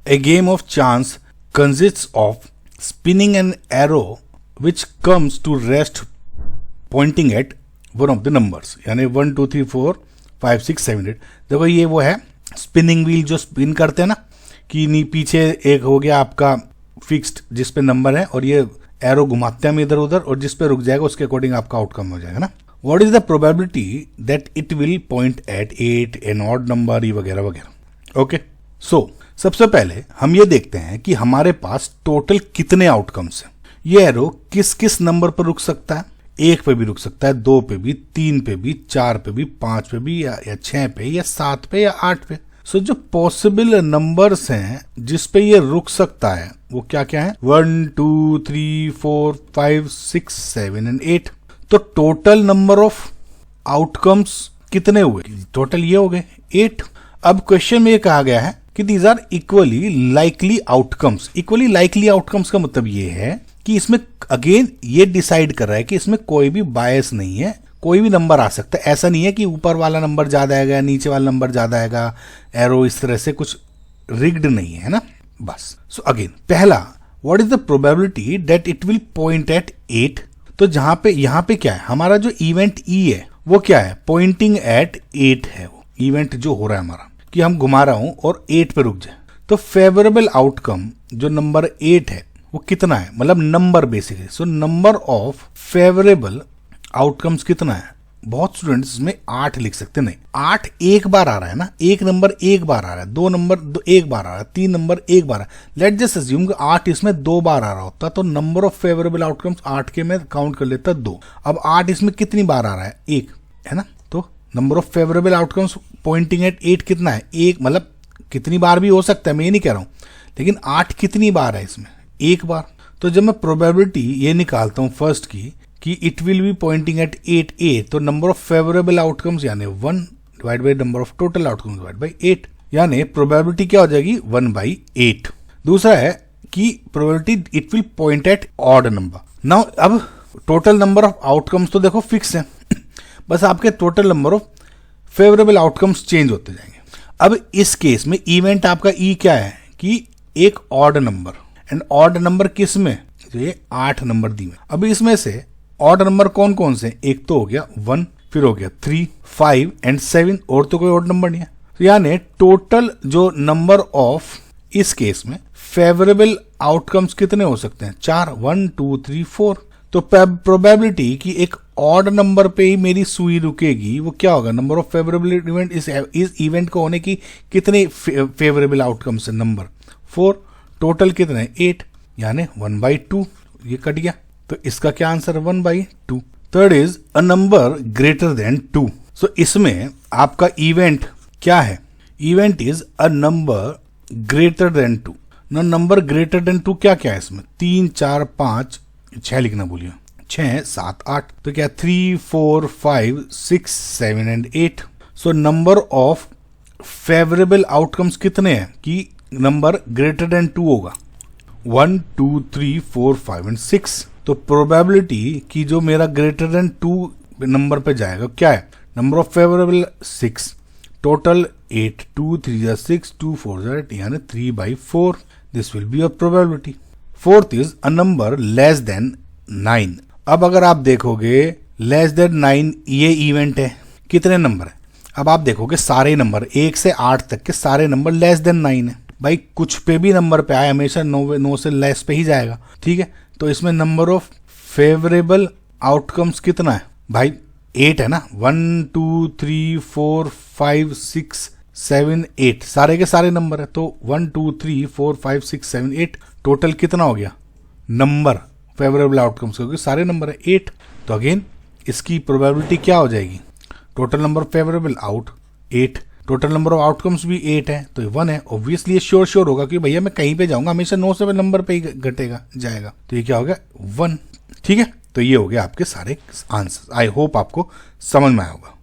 A game of chance consists of spinning an arrow which comes to rest pointing at one of the numbers, यानी 1 2 3 4 5 6 7 8। देखो ये वो है spinning wheel जो spin करते हैं ना, कि नहीं पीछे एक हो गया आपका फिक्स्ड जिस पे नंबर है और ये एरो घुमाते हैं इधर उधर और जिस पे रुक जाएगा उसके अकॉर्डिंग आपका आउटकम हो जाएगा ना। What is the probability that it will point at 8 an odd number वगैरह वगैरह। ओके, सो सबसे पहले हम ये देखते हैं कि हमारे पास टोटल कितने आउटकम्स हैं। ये एरो किस किस नंबर पर रुक सकता है, 1 पे भी रुक सकता है, 2 पे भी, 3 पे भी, 4 पे भी, 5 पे भी, या 6 पे, या 7 पे, या 8 पे। सो जो पॉसिबल नंबर्स हैं जिस पे ये रुक सकता है वो क्या क्या है, 1 2 3 4 5 6 7 एंड 8। तो टोटल नंबर ऑफ आउटकम्स कितने हुए, टोटल ये हो गए 8। अब क्वेश्चन में ये कहा गया है कि these are equally likely outcomes. Equally likely outcomes का मतलब ये है कि इसमें अगेन ये डिसाइड कर रहा है कि इसमें कोई भी बायस नहीं है, कोई भी नंबर आ सकता है। ऐसा नहीं है कि ऊपर वाला नंबर ज्यादा आएगा, नीचे वाला नंबर ज्यादा आएगा, एरो इस तरह से कुछ रिग्ड नहीं है ना, बस। सो अगेन पहला, what is the probability that it will point at 8। तो जहां पे यहां पे क्या है, हमारा जो इवेंट ई है वो क्या है, पॉइंटिंग एट 8 है। वो इवेंट जो हो रहा है हमारा कि हम घुमा रहा हूं और 8 पे रुक जाए, तो फेवरेबल आउटकम जो नंबर 8 है वो कितना है, मतलब number basically. So number of favourable outcomes कितना है। बहुत स्टूडेंट्स इसमें 8 लिख सकते, नहीं 8 एक बार आ रहा है ना, एक नंबर एक बार आ रहा है, 2 नंबर एक बार आ रहा है, 3 नंबर एक बार आ रहा है। लेट जस्ट अज्यूम 8 इसमें 2 बार आ रहा होता तो नंबर ऑफ फेवरेबल आउटकम्स 8 के मैं काउंट कर लेता 2। अब 8 इसमें कितनी बार आ रहा है, 1 है ना। तो number of favourable outcomes Poynting eight 8 कितना है, 1। मतलब कितनी बार भी हो सकता है, मैं ये नहीं कह रहा हूं, लेकिन 8 कितनी बार है इसमें, 1 बार। तो जब मैं प्रोबेबिलिटी ये निकालता हूं फर्स्ट की कि it will be Poynting eight 8a, तो नंबर ऑफ फेवरेबल आउटकम्स यानी 1 divide by number of total outcomes divide by 8, यानी प्रोबेबिलिटी क्या हो जाएगी 1/8। दूसरा है कि probability it will point at odd number. Now अब टोटल नंबर ऑफ आउटकम्स तो देखो फिक्स है, बस आपके total number of favourable outcomes change होते जाएंगे। अब इस केस में इवेंट आपका ई क्या है कि एक odd number, and odd number किस में, तो ये 8 नंबर दी में। अब इसमें से ऑड नंबर कौन कौन से, एक तो हो गया 1, फिर हो गया 3 5 एंड 7, और तो कोई ऑड नंबर नहीं है। तो यानी टोटल जो नंबर ऑफ इस केस में फेवरेबल आउटकम्स कितने हो सकते हैं, 4, 1 2 3 4। तो प्रोबेबिलिटी कि एक ऑड नंबर पे ही मेरी सुई रुकेगी वो क्या होगा, नंबर ऑफ फेवरेबल इवेंट, इस इवेंट को होने की कितने फेवरेबल आउटकम्स है, नंबर 4। टोटल कितने हैं 8, यानी 1/2, ये कट गया। तो इसका क्या आंसर है 1/2। Third is a number greater than 2। सो इसमें आपका इवेंट क्या है, event is a number greater than 2। Number greater than 2 क्या क्या है इसमें, 3 4 5 6 लिखना भूलिए, 6 7 8। तो क्या 3 4 5 6 7 and 8। So number of favourable outcomes कितने हैं कि नंबर ग्रेटर देन 2 होगा, 1 2 3 4 5 एंड 6। तो प्रोबेबिलिटी कि जो मेरा ग्रेटर देन 2 नंबर पे जाएगा क्या है, नंबर ऑफ फेवरेबल 6, टोटल 8, 2 3 6 2 4 8, यानी 3/4। This will be a probability. Fourth is a number less than 9। अब अगर आप देखोगे लेस देन 9 ये इवेंट है, कितने नंबर है, अब आप देखोगे सारे नंबर 1 से 8 तक के सारे नंबर लेस देन 9 है। भाई कुछ पे भी नंबर पे आए हमेशा 9 से लेस पे ही जाएगा, ठीक है। तो इसमें नंबर ऑफ फेवरेबल आउटकम्स कितना है भाई, 8 है ना, 1 2 3 4 5 6 7 8 सारे के सारे नंबर है। तो 1 2 3 4 5 6 7 8 टोटल कितना हो गया नंबर फेवरेबल आउटकम्स, क्योंकि सारे नंबर है 8। तो अगेन इसकी प्रोबेबिलिटी क्या हो जाएगी, total number favourable out 8, total number of outcomes भी 8 है, तो 1 है। ऑब्वियसली ये श्योर होगा कि भैया मैं कहीं पे जाऊंगा हमेशा 9 से नंबर पे ही घटेगा जाएगा, तो ये क्या हो गया 1, ठीक है। तो ये हो गया आपके सारे आंसर। आई होप आपको समझ में आया होगा।